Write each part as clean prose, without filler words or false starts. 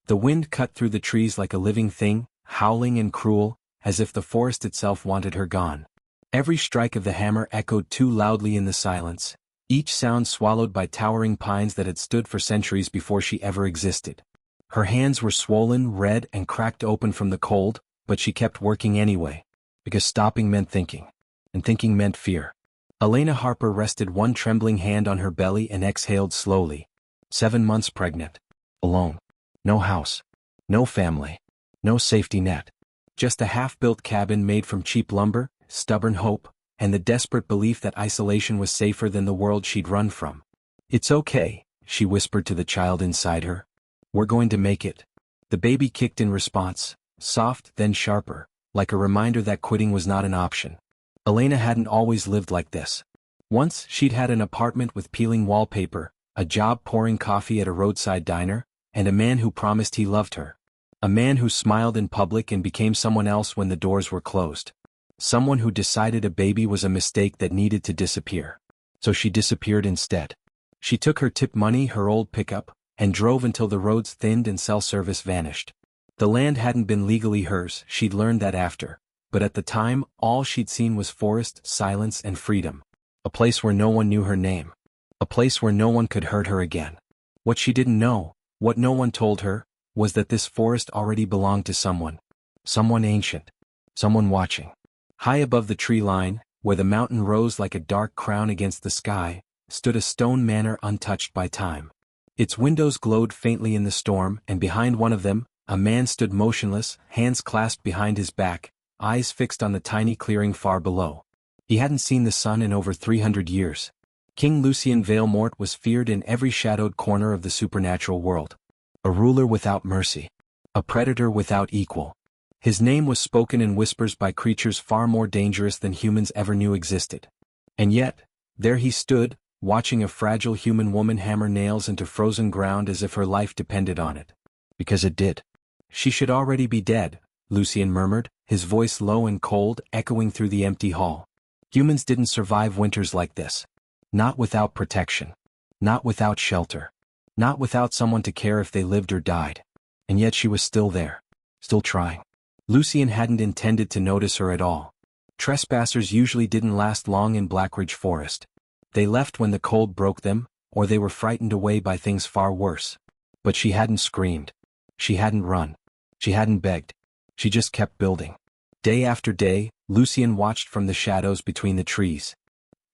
The wind cut through the trees like a living thing, howling and cruel, as if the forest itself wanted her gone. Every strike of the hammer echoed too loudly in the silence, each sound swallowed by towering pines that had stood for centuries before she ever existed. Her hands were swollen, red, and cracked open from the cold, but she kept working anyway, because stopping meant thinking, and thinking meant fear. Elena Harper rested one trembling hand on her belly and exhaled slowly. 7 months pregnant. Alone. No house. No family. No safety net. Just a half-built cabin made from cheap lumber, stubborn hope, and the desperate belief that isolation was safer than the world she'd run from. "It's okay," she whispered to the child inside her. "We're going to make it." The baby kicked in response, soft then sharper, like a reminder that quitting was not an option. Elena hadn't always lived like this. Once she'd had an apartment with peeling wallpaper, a job pouring coffee at a roadside diner, and a man who promised he loved her. A man who smiled in public and became someone else when the doors were closed. Someone who decided a baby was a mistake that needed to disappear. So she disappeared instead. She took her tip money, her old pickup, and drove until the roads thinned and cell service vanished. The land hadn't been legally hers, she'd learned that after, but at the time, all she'd seen was forest, silence, and freedom. A place where no one knew her name. A place where no one could hurt her again. What she didn't know, what no one told her, was that this forest already belonged to someone. Someone ancient. Someone watching. High above the tree line, where the mountain rose like a dark crown against the sky, stood a stone manor untouched by time. Its windows glowed faintly in the storm, and behind one of them, a man stood motionless, hands clasped behind his back, eyes fixed on the tiny clearing far below. He hadn't seen the sun in over 300 years. King Lucien Valemort was feared in every shadowed corner of the supernatural world. A ruler without mercy. A predator without equal. His name was spoken in whispers by creatures far more dangerous than humans ever knew existed. And yet, there he stood, watching a fragile human woman hammer nails into frozen ground as if her life depended on it. Because it did. "She should already be dead," Lucien murmured, his voice low and cold, echoing through the empty hall. Humans didn't survive winters like this. Not without protection. Not without shelter. Not without someone to care if they lived or died. And yet she was still there. Still trying. Lucien hadn't intended to notice her at all. Trespassers usually didn't last long in Blackridge Forest. They left when the cold broke them, or they were frightened away by things far worse. But she hadn't screamed. She hadn't run. She hadn't begged. She just kept building. Day after day, Lucien watched from the shadows between the trees.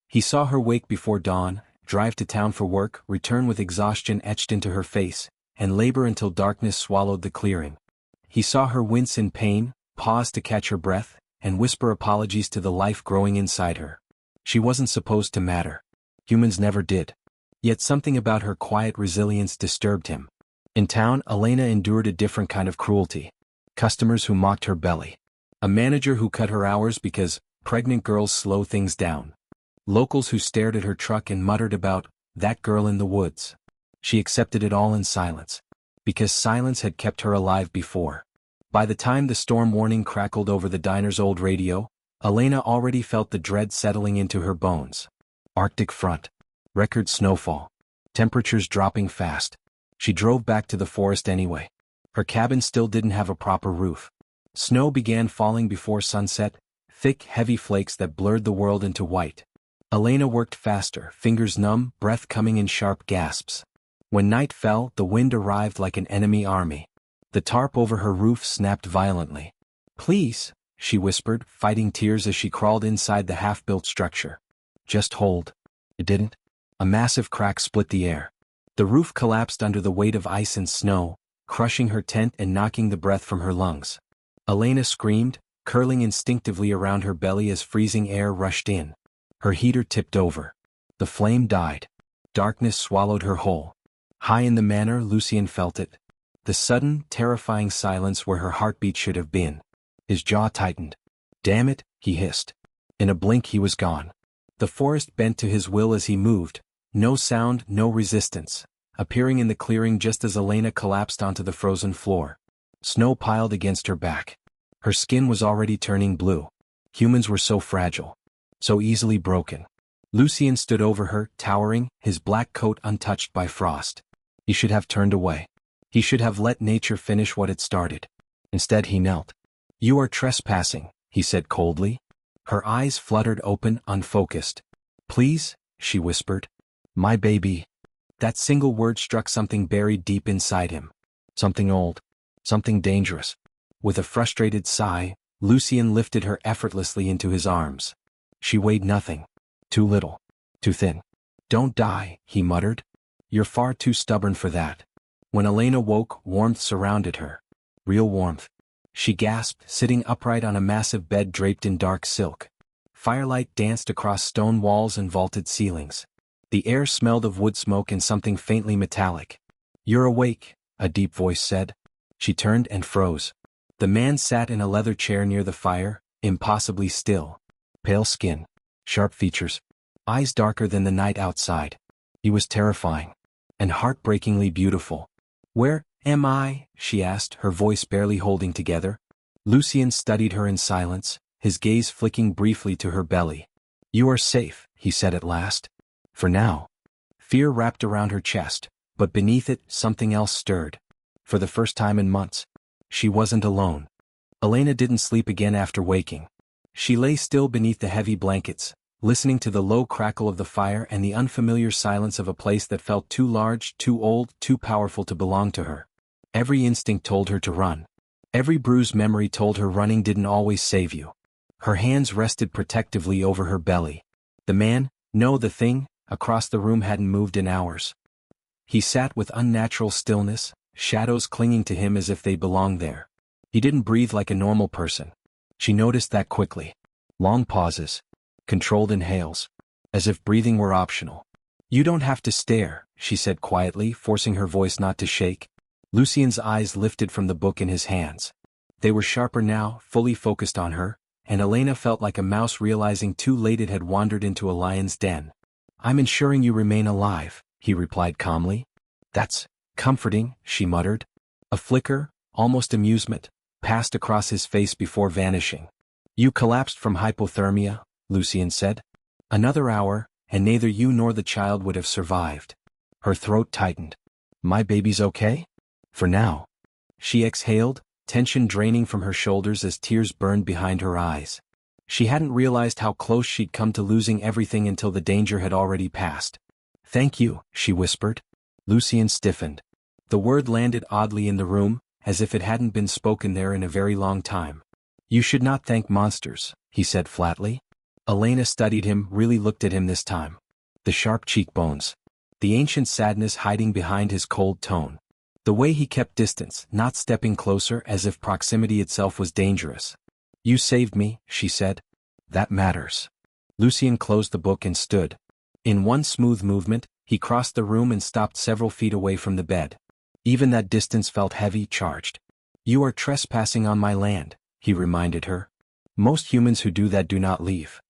He saw her wake before dawn, drive to town for work, return with exhaustion etched into her face, and labor until darkness swallowed the clearing. He saw her wince in pain, pause to catch her breath, and whisper apologies to the life growing inside her. She wasn't supposed to matter. Humans never did. Yet something about her quiet resilience disturbed him. In town, Elena endured a different kind of cruelty. Customers who mocked her belly. A manager who cut her hours because pregnant girls slow things down. Locals who stared at her truck and muttered about that girl in the woods. She accepted it all in silence. Because silence had kept her alive before. By the time the storm warning crackled over the diner's old radio, Elena already felt the dread settling into her bones. Arctic front. Record snowfall. Temperatures dropping fast. She drove back to the forest anyway. Her cabin still didn't have a proper roof. Snow began falling before sunset, thick, heavy flakes that blurred the world into white. Elena worked faster, fingers numb, breath coming in sharp gasps. When night fell, the wind arrived like an enemy army. The tarp over her roof snapped violently. "Please," she whispered, fighting tears as she crawled inside the half-built structure. "Just hold." It didn't. A massive crack split the air. The roof collapsed under the weight of ice and snow, crushing her tent and knocking the breath from her lungs. Elena screamed, curling instinctively around her belly as freezing air rushed in. Her heater tipped over. The flame died. Darkness swallowed her whole. High in the manor, Lucien felt it. The sudden, terrifying silence where her heartbeat should have been. His jaw tightened. "Damn it," he hissed. In a blink he was gone. The forest bent to his will as he moved. No sound, no resistance. Appearing in the clearing just as Elena collapsed onto the frozen floor. Snow piled against her back. Her skin was already turning blue. Humans were so fragile. So easily broken. Lucien stood over her, towering, his black coat untouched by frost. He should have turned away. He should have let nature finish what it started. Instead he knelt. "You are trespassing," he said coldly. Her eyes fluttered open, unfocused. "Please," she whispered. "My baby." That single word struck something buried deep inside him. Something old. Something dangerous. With a frustrated sigh, Lucien lifted her effortlessly into his arms. She weighed nothing. Too little. Too thin. "Don't die," he muttered. "You're far too stubborn for that." When Elena woke, warmth surrounded her. Real warmth. She gasped, sitting upright on a massive bed draped in dark silk. Firelight danced across stone walls and vaulted ceilings. The air smelled of wood smoke and something faintly metallic. "You're awake," a deep voice said. She turned and froze. The man sat in a leather chair near the fire, impossibly still. Pale skin. Sharp features. Eyes darker than the night outside. He was terrifying. And heartbreakingly beautiful. "Where am I?" she asked, her voice barely holding together. Lucien studied her in silence, his gaze flicking briefly to her belly. "You are safe," he said at last. "For now." Fear wrapped around her chest, but beneath it something else stirred. For the first time in months, she wasn't alone. Elena didn't sleep again after waking. She lay still beneath the heavy blankets, listening to the low crackle of the fire and the unfamiliar silence of a place that felt too large, too old, too powerful to belong to her. Every instinct told her to run. Every bruised memory told her running didn't always save you. Her hands rested protectively over her belly. The man, no, the thing, across the room hadn't moved in hours. He sat with unnatural stillness, shadows clinging to him as if they belonged there. He didn't breathe like a normal person. She noticed that quickly. Long pauses. Controlled inhales. As if breathing were optional. "You don't have to stare," she said quietly, forcing her voice not to shake. Lucien's eyes lifted from the book in his hands. They were sharper now, fully focused on her, and Elena felt like a mouse realizing too late it had wandered into a lion's den. "I'm ensuring you remain alive," he replied calmly. "That's comforting," she muttered. A flicker, almost amusement, passed across his face before vanishing. "You collapsed from hypothermia," Lucien said. "Another hour, and neither you nor the child would have survived." Her throat tightened. "My baby's okay?" "For now." She exhaled, tension draining from her shoulders as tears burned behind her eyes. She hadn't realized how close she'd come to losing everything until the danger had already passed. "Thank you," she whispered. Lucien stiffened. The word landed oddly in the room, as if it hadn't been spoken there in a very long time. "You should not thank monsters," he said flatly. Elena studied him, really looked at him this time. The sharp cheekbones. The ancient sadness hiding behind his cold tone. The way he kept distance, not stepping closer as if proximity itself was dangerous. "You saved me," she said. "That matters." Lucien closed the book and stood. In one smooth movement, he crossed the room and stopped several feet away from the bed. Even that distance felt heavy, charged. "You are trespassing on my land," he reminded her. "Most humans who do that do not leave."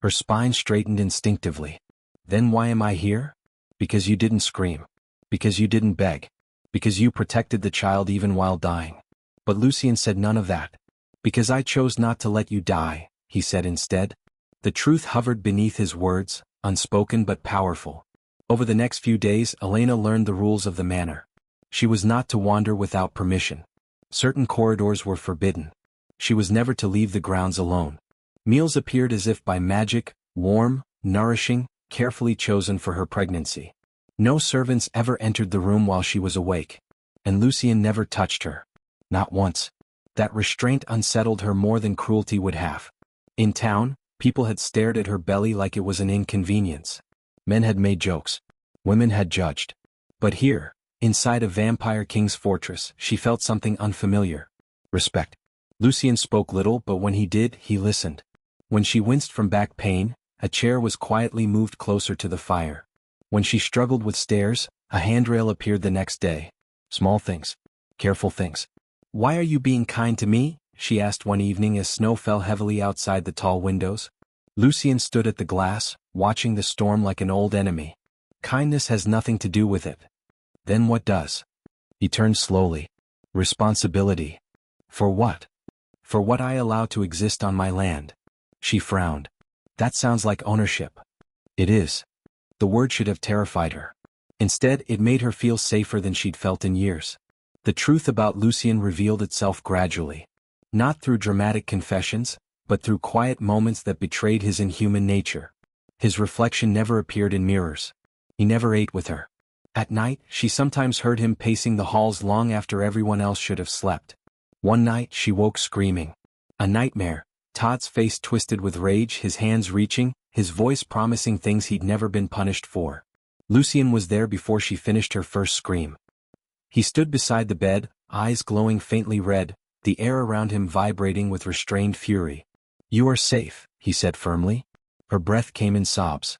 Her spine straightened instinctively. "Then why am I here?" "Because you didn't scream. Because you didn't beg. Because you protected the child even while dying." But Lucien said none of that. "Because I chose not to let you die," he said instead. The truth hovered beneath his words, unspoken but powerful. Over the next few days, Elena learned the rules of the manor. She was not to wander without permission. Certain corridors were forbidden. She was never to leave the grounds alone. Meals appeared as if by magic, warm, nourishing, carefully chosen for her pregnancy. No servants ever entered the room while she was awake. And Lucien never touched her. Not once. That restraint unsettled her more than cruelty would have. In town, people had stared at her belly like it was an inconvenience. Men had made jokes. Women had judged. But here, inside a vampire king's fortress, she felt something unfamiliar. Respect. Lucien spoke little, but when he did, he listened. When she winced from back pain, a chair was quietly moved closer to the fire. When she struggled with stairs, a handrail appeared the next day. Small things. Careful things. "Why are you being kind to me?" she asked one evening as snow fell heavily outside the tall windows. Lucien stood at the glass, watching the storm like an old enemy. "Kindness has nothing to do with it." "Then what does?" He turned slowly. "Responsibility." "For what?" "For what I allow to exist on my land." She frowned. "That sounds like ownership." "It is." The word should have terrified her. Instead, it made her feel safer than she'd felt in years. The truth about Lucien revealed itself gradually. Not through dramatic confessions, but through quiet moments that betrayed his inhuman nature. His reflection never appeared in mirrors. He never ate with her. At night, she sometimes heard him pacing the halls long after everyone else should have slept. One night, she woke screaming. A nightmare. Todd's face twisted with rage, his hands reaching, his voice promising things he'd never been punished for. Lucien was there before she finished her first scream. He stood beside the bed, eyes glowing faintly red, the air around him vibrating with restrained fury. "You are safe," he said firmly. Her breath came in sobs.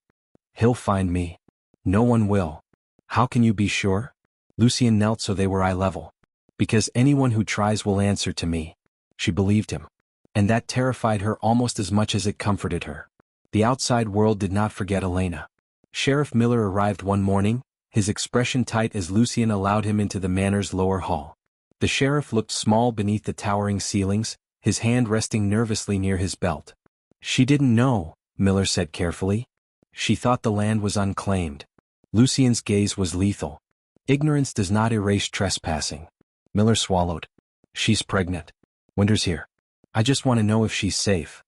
"He'll find me." "No one will." "How can you be sure?" Lucien knelt so they were eye level. "Because anyone who tries will answer to me." She believed him. And that terrified her almost as much as it comforted her. The outside world did not forget Elena. Sheriff Miller arrived one morning, his expression tight as Lucien allowed him into the manor's lower hall. The sheriff looked small beneath the towering ceilings, his hand resting nervously near his belt. "She didn't know," Miller said carefully. "She thought the land was unclaimed." Lucien's gaze was lethal. "Ignorance does not erase trespassing." Miller swallowed. "She's pregnant. Winter's here. I just want to know if she's safe."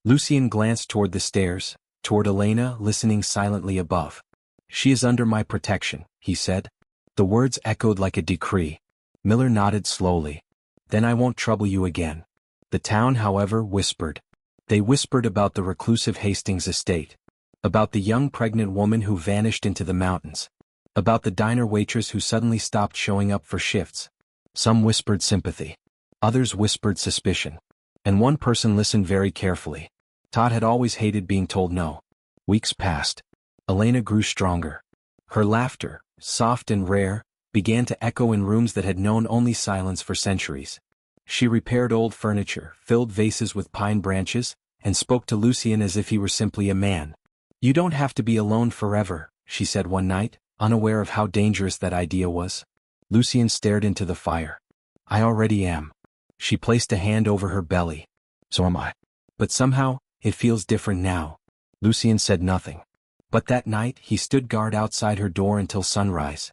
Lucien glanced toward the stairs, toward Elena listening silently above. "She is under my protection," he said. The words echoed like a decree. Miller nodded slowly. "Then I won't trouble you again." The town, however, whispered. They whispered about the reclusive Hastings estate. About the young pregnant woman who vanished into the mountains. About the diner waitress who suddenly stopped showing up for shifts. Some whispered sympathy. Others whispered suspicion. And one person listened very carefully. Todd had always hated being told no. Weeks passed. Elena grew stronger. Her laughter, soft and rare, began to echo in rooms that had known only silence for centuries. She repaired old furniture, filled vases with pine branches, and spoke to Lucien as if he were simply a man. "You don't have to be alone forever," she said one night, unaware of how dangerous that idea was. Lucien stared into the fire. "I already am." She placed a hand over her belly. "So am I. But somehow, it feels different now." Lucien said nothing. But that night, he stood guard outside her door until sunrise.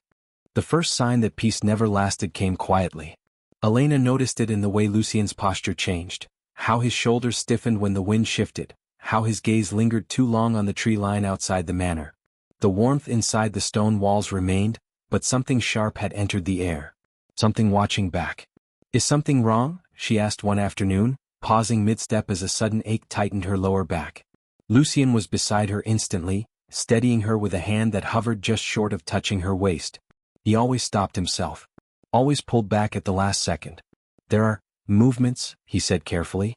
The first sign that peace never lasted came quietly. Elena noticed it in the way Lucien's posture changed, how his shoulders stiffened when the wind shifted, how his gaze lingered too long on the tree line outside the manor. The warmth inside the stone walls remained, but something sharp had entered the air. Something watching back. "Is something wrong?" she asked one afternoon, pausing mid-step as a sudden ache tightened her lower back. Lucien was beside her instantly, steadying her with a hand that hovered just short of touching her waist. He always stopped himself. Always pulled back at the last second. "There are movements," he said carefully.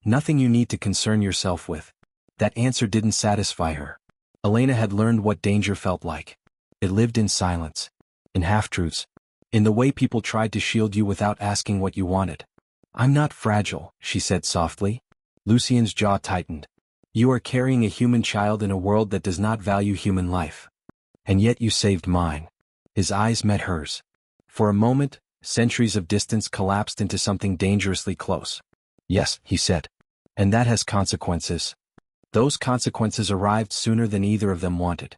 "Nothing you need to concern yourself with." That answer didn't satisfy her. Elena had learned what danger felt like. It lived in silence. In half-truths. In the way people tried to shield you without asking what you wanted. "I'm not fragile," she said softly. Lucien's jaw tightened. "You are carrying a human child in a world that does not value human life. And yet you saved mine." His eyes met hers. For a moment, centuries of distance collapsed into something dangerously close. "Yes," he said. "And that has consequences." Those consequences arrived sooner than either of them wanted.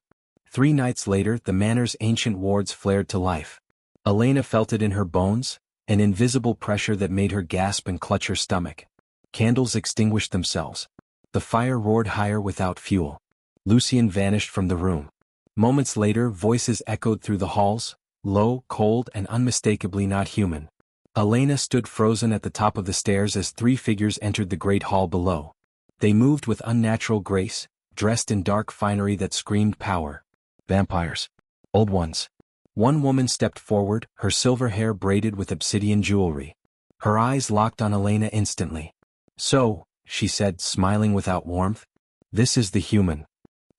3 nights later, the manor's ancient wards flared to life. Elena felt it in her bones, an invisible pressure that made her gasp and clutch her stomach. Candles extinguished themselves. The fire roared higher without fuel. Lucien vanished from the room. Moments later, voices echoed through the halls, low, cold, and unmistakably not human. Elena stood frozen at the top of the stairs as 3 figures entered the great hall below. They moved with unnatural grace, dressed in dark finery that screamed power. Vampires. Old ones. One woman stepped forward, her silver hair braided with obsidian jewelry. Her eyes locked on Elena instantly. "So," she said, smiling without warmth, "this is the human."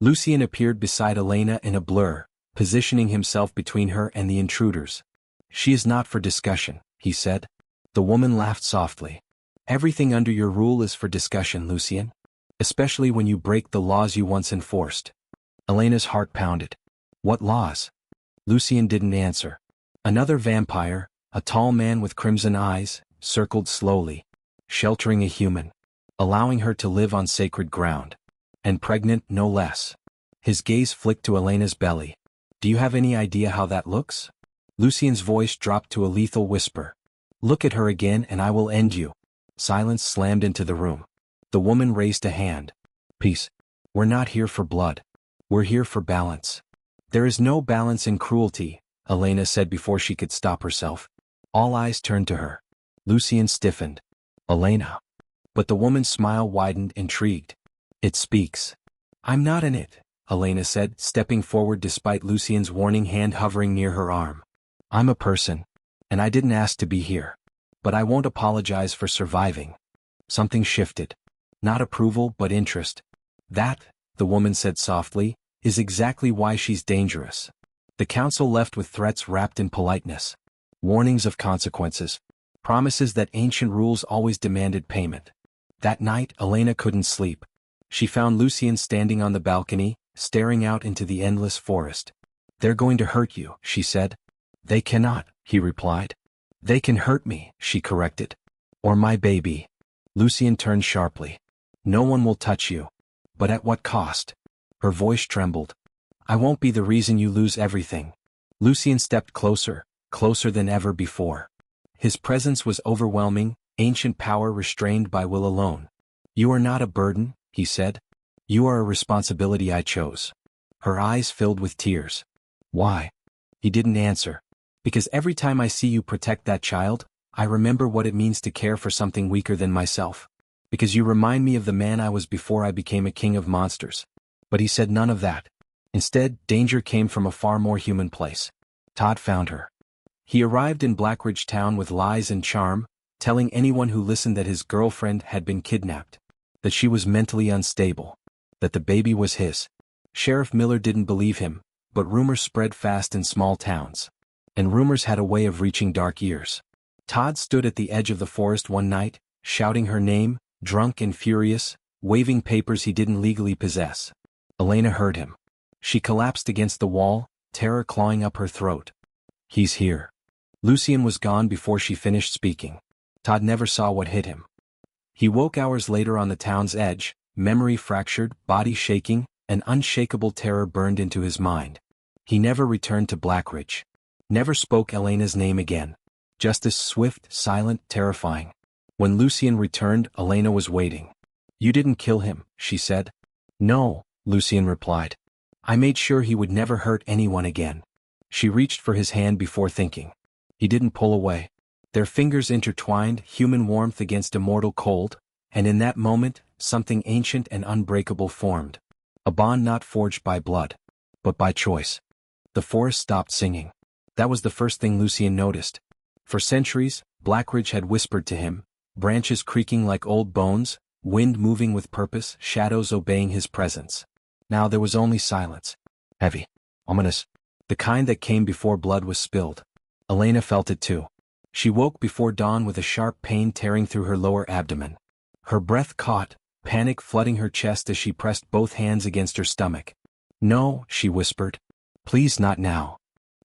Lucien appeared beside Elena in a blur, positioning himself between her and the intruders. "She is not for discussion," he said. The woman laughed softly. "Everything under your rule is for discussion, Lucien. Especially when you break the laws you once enforced." Elena's heart pounded. "What laws?" Lucien didn't answer. Another vampire, a tall man with crimson eyes, circled slowly, sheltering a human, allowing her to live on sacred ground. And pregnant, no less. His gaze flicked to Elena's belly. "Do you have any idea how that looks?" Lucien's voice dropped to a lethal whisper. Look at her again and I will end you. Silence slammed into the room. The woman raised a hand. Peace. We're not here for blood. We're here for balance. There is no balance in cruelty, Elena said before she could stop herself. All eyes turned to her. Lucien stiffened. Elena. But the woman's smile widened, intrigued. It speaks. I'm not in it, Elena said, stepping forward despite Lucien's warning hand hovering near her arm. I'm a person. And I didn't ask to be here. But I won't apologize for surviving. Something shifted. Not approval but interest. That, the woman said softly, is exactly why she's dangerous. The council left with threats wrapped in politeness. Warnings of consequences. Promises that ancient rules always demanded payment. That night, Elena couldn't sleep. She found Lucien standing on the balcony, staring out into the endless forest. They're going to hurt you, she said. They cannot, he replied. They can hurt me, she corrected. Or my baby. Lucien turned sharply. No one will touch you. But at what cost? Her voice trembled. I won't be the reason you lose everything. Lucien stepped closer, closer than ever before. His presence was overwhelming, ancient power restrained by will alone. You are not a burden, he said. You are a responsibility I chose. Her eyes filled with tears. Why? He didn't answer. Because every time I see you protect that child, I remember what it means to care for something weaker than myself. Because you remind me of the man I was before I became a king of monsters. But he said none of that. Instead, danger came from a far more human place. Todd found her. He arrived in Blackridge town with lies and charm, telling anyone who listened that his girlfriend had been kidnapped, that she was mentally unstable, that the baby was his. Sheriff Miller didn't believe him, but rumors spread fast in small towns. And rumors had a way of reaching dark ears. Todd stood at the edge of the forest one night, shouting her name, drunk and furious, waving papers he didn't legally possess. Elena heard him. She collapsed against the wall, terror clawing up her throat. He's here. Lucien was gone before she finished speaking. Todd never saw what hit him. He woke hours later on the town's edge, memory fractured, body shaking, an unshakable terror burned into his mind. He never returned to Blackridge. Never spoke Elena's name again. Justice swift, silent, terrifying. When Lucien returned, Elena was waiting. You didn't kill him, she said. No, Lucien replied. I made sure he would never hurt anyone again. She reached for his hand before thinking. He didn't pull away. Their fingers intertwined, human warmth against immortal cold, and in that moment, something ancient and unbreakable formed. A bond not forged by blood, but by choice. The forest stopped singing. That was the first thing Lucien noticed. For centuries, Blackridge had whispered to him, branches creaking like old bones, wind moving with purpose, shadows obeying his presence. Now there was only silence. Heavy. Ominous. The kind that came before blood was spilled. Elena felt it too. She woke before dawn with a sharp pain tearing through her lower abdomen. Her breath caught, panic flooding her chest as she pressed both hands against her stomach. No, she whispered. Please not now.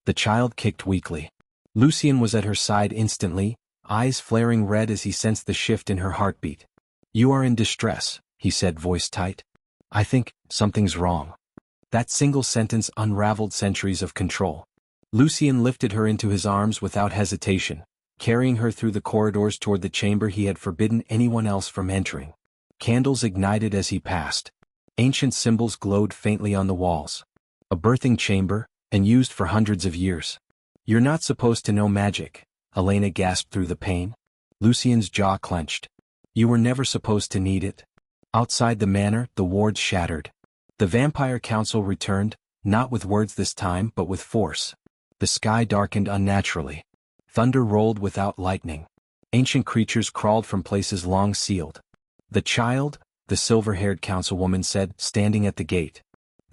The child kicked weakly. Lucien was at her side instantly, eyes flaring red as he sensed the shift in her heartbeat. You are in distress, he said, voice tight. I think something's wrong. That single sentence unraveled centuries of control. Lucien lifted her into his arms without hesitation, carrying her through the corridors toward the chamber he had forbidden anyone else from entering. Candles ignited as he passed. Ancient symbols glowed faintly on the walls. A birthing chamber, and used for hundreds of years. You're not supposed to know magic, Elena gasped through the pain. Lucien's jaw clenched. You were never supposed to need it. Outside the manor, the wards shattered. The vampire council returned, not with words this time but with force. The sky darkened unnaturally. Thunder rolled without lightning. Ancient creatures crawled from places long sealed. The child, the silver-haired councilwoman said, standing at the gate.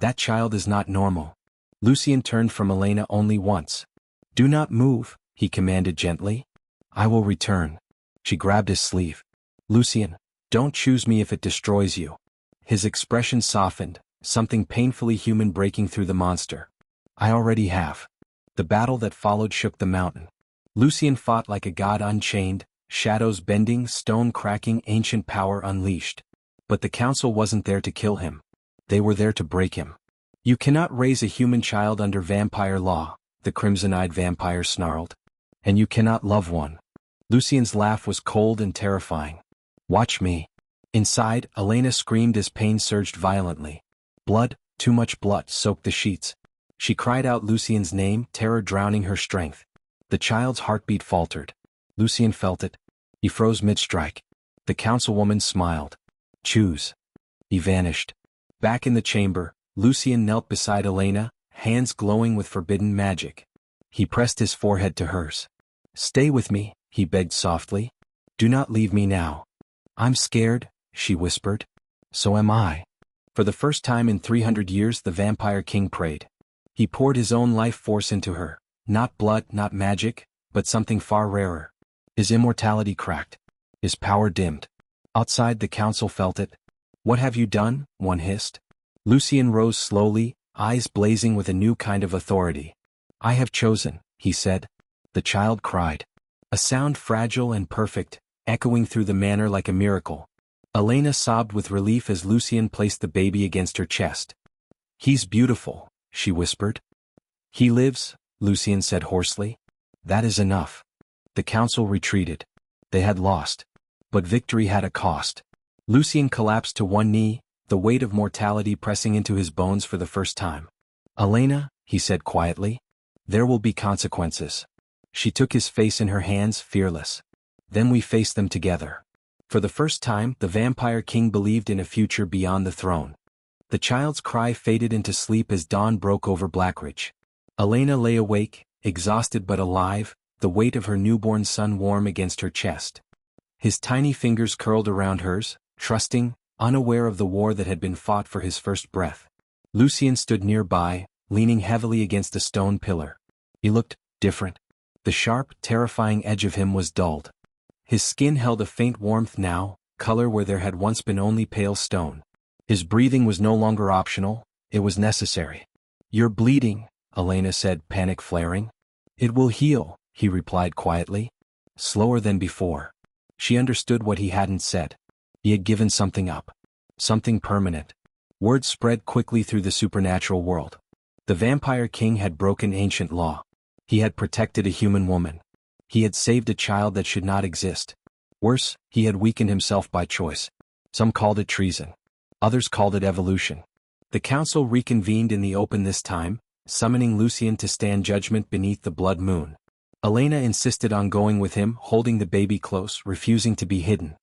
That child is not normal. Lucien turned from Elena only once. Do not move, he commanded gently. I will return. She grabbed his sleeve. Lucien, don't choose me if it destroys you. His expression softened, something painfully human breaking through the monster. I already have. The battle that followed shook the mountain. Lucien fought like a god unchained, shadows bending, stone cracking, ancient power unleashed. But the council wasn't there to kill him. They were there to break him. You cannot raise a human child under vampire law, the crimson-eyed vampire snarled. And you cannot love one. Lucien's laugh was cold and terrifying. Watch me. Inside, Elena screamed as pain surged violently. Blood, too much blood, soaked the sheets. She cried out Lucien's name, terror drowning her strength. The child's heartbeat faltered. Lucien felt it. He froze mid-strike. The councilwoman smiled. Choose. He vanished. Back in the chamber, Lucien knelt beside Elena, hands glowing with forbidden magic. He pressed his forehead to hers. Stay with me, he begged softly. Do not leave me now. I'm scared, she whispered. So am I. For the first time in 300 years the vampire king prayed. He poured his own life force into her, not blood, not magic, but something far rarer. His immortality cracked. His power dimmed. Outside the council felt it. What have you done? One hissed. Lucien rose slowly, eyes blazing with a new kind of authority. I have chosen, he said. The child cried. A sound fragile and perfect, echoing through the manor like a miracle. Elena sobbed with relief as Lucien placed the baby against her chest. He's beautiful, she whispered. He lives, Lucien said hoarsely. That is enough. The council retreated. They had lost. But victory had a cost. Lucien collapsed to one knee, the weight of mortality pressing into his bones for the first time. Elena, he said quietly. There will be consequences. She took his face in her hands, fearless. Then we faced them together. For the first time, the vampire king believed in a future beyond the throne. The child's cry faded into sleep as dawn broke over Blackridge. Elena lay awake, exhausted but alive, the weight of her newborn son warm against her chest. His tiny fingers curled around hers, trusting, unaware of the war that had been fought for his first breath. Lucien stood nearby, leaning heavily against a stone pillar. He looked different. The sharp, terrifying edge of him was dulled. His skin held a faint warmth now, color where there had once been only pale stone. His breathing was no longer optional, it was necessary. You're bleeding, Elena said, panic flaring. It will heal, he replied quietly. Slower than before. She understood what he hadn't said. He had given something up. Something permanent. Word spread quickly through the supernatural world. The vampire king had broken ancient law. He had protected a human woman. He had saved a child that should not exist. Worse, he had weakened himself by choice. Some called it treason. Others called it evolution. The council reconvened in the open this time, summoning Lucien to stand judgment beneath the blood moon. Elena insisted on going with him, holding the baby close, refusing to be hidden.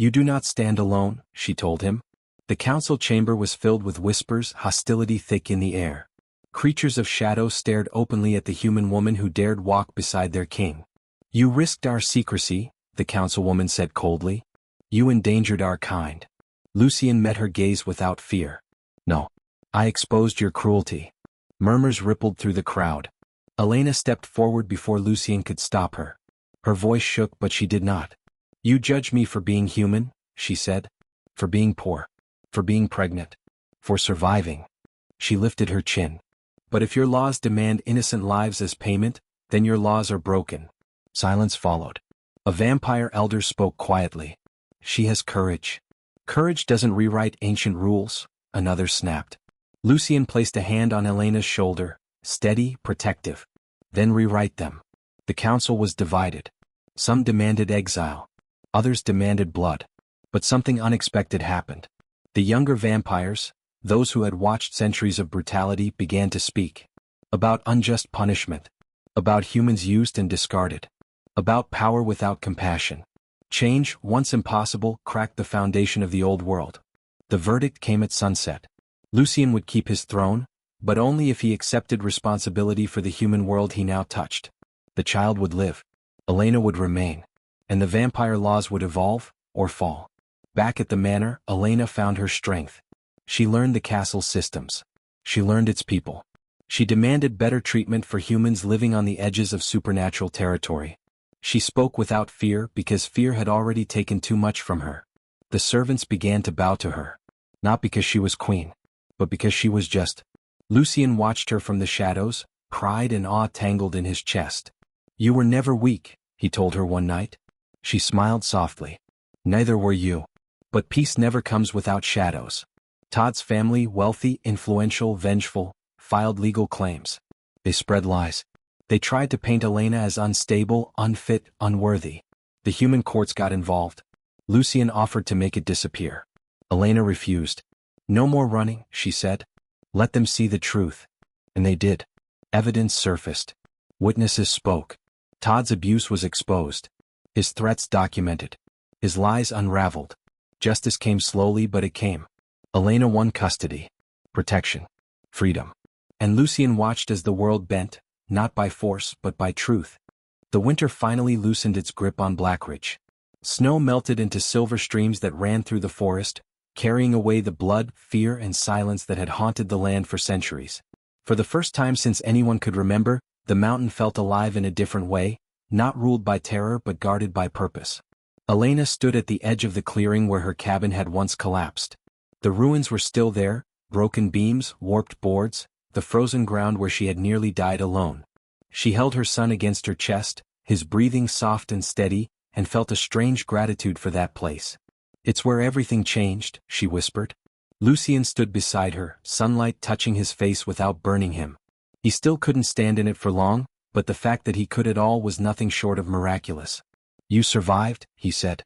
You do not stand alone, she told him. The council chamber was filled with whispers, hostility thick in the air. Creatures of shadow stared openly at the human woman who dared walk beside their king. You risked our secrecy, the councilwoman said coldly. You endangered our kind. Lucien met her gaze without fear. No. I exposed your cruelty. Murmurs rippled through the crowd. Elena stepped forward before Lucien could stop her. Her voice shook but she did not. You judge me for being human, she said. For being poor. For being pregnant. For surviving. She lifted her chin. But if your laws demand innocent lives as payment, then your laws are broken. Silence followed. A vampire elder spoke quietly. She has courage. Courage doesn't rewrite ancient rules, another snapped. Lucien placed a hand on Elena's shoulder, steady, protective. Then rewrite them. The council was divided. Some demanded exile. Others demanded blood. But something unexpected happened. The younger vampires, those who had watched centuries of brutality, began to speak. About unjust punishment. About humans used and discarded. About power without compassion. Change, once impossible, cracked the foundation of the old world. The verdict came at sunset. Lucien would keep his throne, but only if he accepted responsibility for the human world he now touched. The child would live. Elena would remain. And the vampire laws would evolve, or fall. Back at the manor, Elena found her strength. She learned the castle's systems. She learned its people. She demanded better treatment for humans living on the edges of supernatural territory. She spoke without fear because fear had already taken too much from her. The servants began to bow to her. Not because she was queen, but because she was just. Lucien watched her from the shadows, pride and awe tangled in his chest. You were never weak, he told her one night. She smiled softly. Neither were you. But peace never comes without shadows. Todd's family, wealthy, influential, vengeful, filed legal claims. They spread lies. They tried to paint Elena as unstable, unfit, unworthy. The human courts got involved. Lucian offered to make it disappear. Elena refused. "No more running," she said. "Let them see the truth." And they did. Evidence surfaced. Witnesses spoke. Todd's abuse was exposed. His threats documented. His lies unraveled. Justice came slowly, but it came. Elena won custody, protection, freedom. And Lucian watched as the world bent, not by force but by truth. The winter finally loosened its grip on Blackridge. Snow melted into silver streams that ran through the forest, carrying away the blood, fear, and silence that had haunted the land for centuries. For the first time since anyone could remember, the mountain felt alive in a different way, not ruled by terror but guarded by purpose. Elena stood at the edge of the clearing where her cabin had once collapsed. The ruins were still there, broken beams, warped boards, the frozen ground where she had nearly died alone. She held her son against her chest, his breathing soft and steady, and felt a strange gratitude for that place. "It's where everything changed," she whispered. Lucian stood beside her, sunlight touching his face without burning him. He still couldn't stand in it for long, but the fact that he could at all was nothing short of miraculous. "You survived," he said.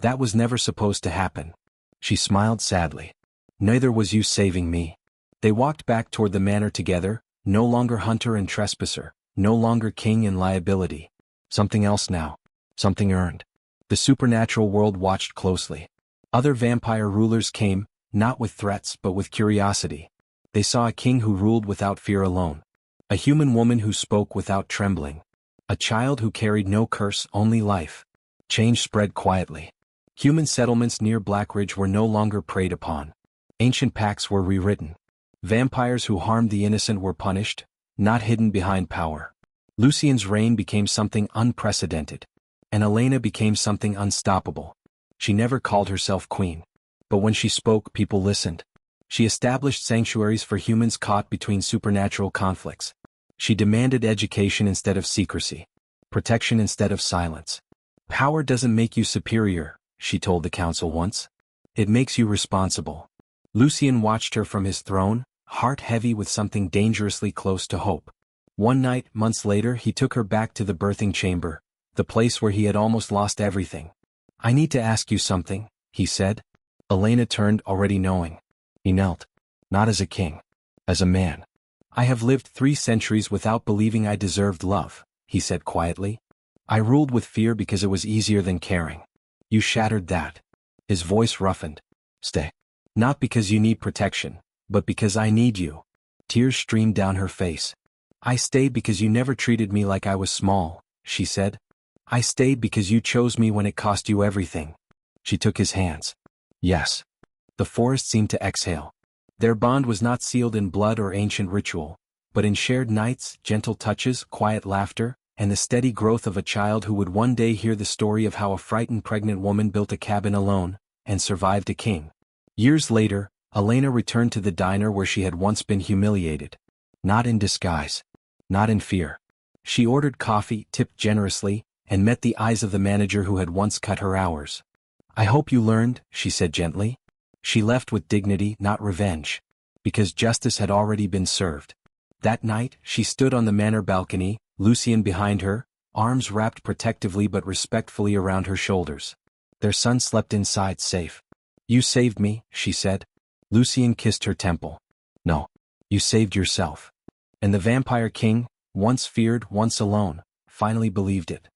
"That was never supposed to happen." She smiled sadly. "Neither was you saving me." They walked back toward the manor together, no longer hunter and trespasser, no longer king and liability. Something else now. Something earned. The supernatural world watched closely. Other vampire rulers came, not with threats but with curiosity. They saw a king who ruled without fear alone. A human woman who spoke without trembling. A child who carried no curse, only life. Change spread quietly. Human settlements near Blackridge were no longer preyed upon. Ancient pacts were rewritten. Vampires who harmed the innocent were punished, not hidden behind power. Lucian's reign became something unprecedented. And Elena became something unstoppable. She never called herself queen. But when she spoke, people listened. She established sanctuaries for humans caught between supernatural conflicts. She demanded education instead of secrecy. Protection instead of silence. "Power doesn't make you superior," she told the council once. "It makes you responsible." Lucian watched her from his throne, heart heavy with something dangerously close to hope. One night, months later, he took her back to the birthing chamber, the place where he had almost lost everything. "I need to ask you something," he said. Elena turned, already knowing. He knelt. "Not as a king. As a man. I have lived 3 centuries without believing I deserved love," he said quietly. "I ruled with fear because it was easier than caring. You shattered that." His voice roughened. "Stay. Not because you need protection, but because I need you." Tears streamed down her face. "I stayed because you never treated me like I was small," she said. "I stayed because you chose me when it cost you everything." She took his hands. "Yes." The forest seemed to exhale. Their bond was not sealed in blood or ancient ritual, but in shared nights, gentle touches, quiet laughter, and the steady growth of a child who would one day hear the story of how a frightened pregnant woman built a cabin alone, and survived a king. Years later, Elena returned to the diner where she had once been humiliated. Not in disguise. Not in fear. She ordered coffee, tipped generously, and met the eyes of the manager who had once cut her hours. "I hope you learned," she said gently. She left with dignity, not revenge. Because justice had already been served. That night, she stood on the manor balcony, Lucian behind her, arms wrapped protectively but respectfully around her shoulders. Their son slept inside safe. "You saved me," she said. Lucian kissed her temple. "No. You saved yourself." And the vampire king, once feared, once alone, finally believed it.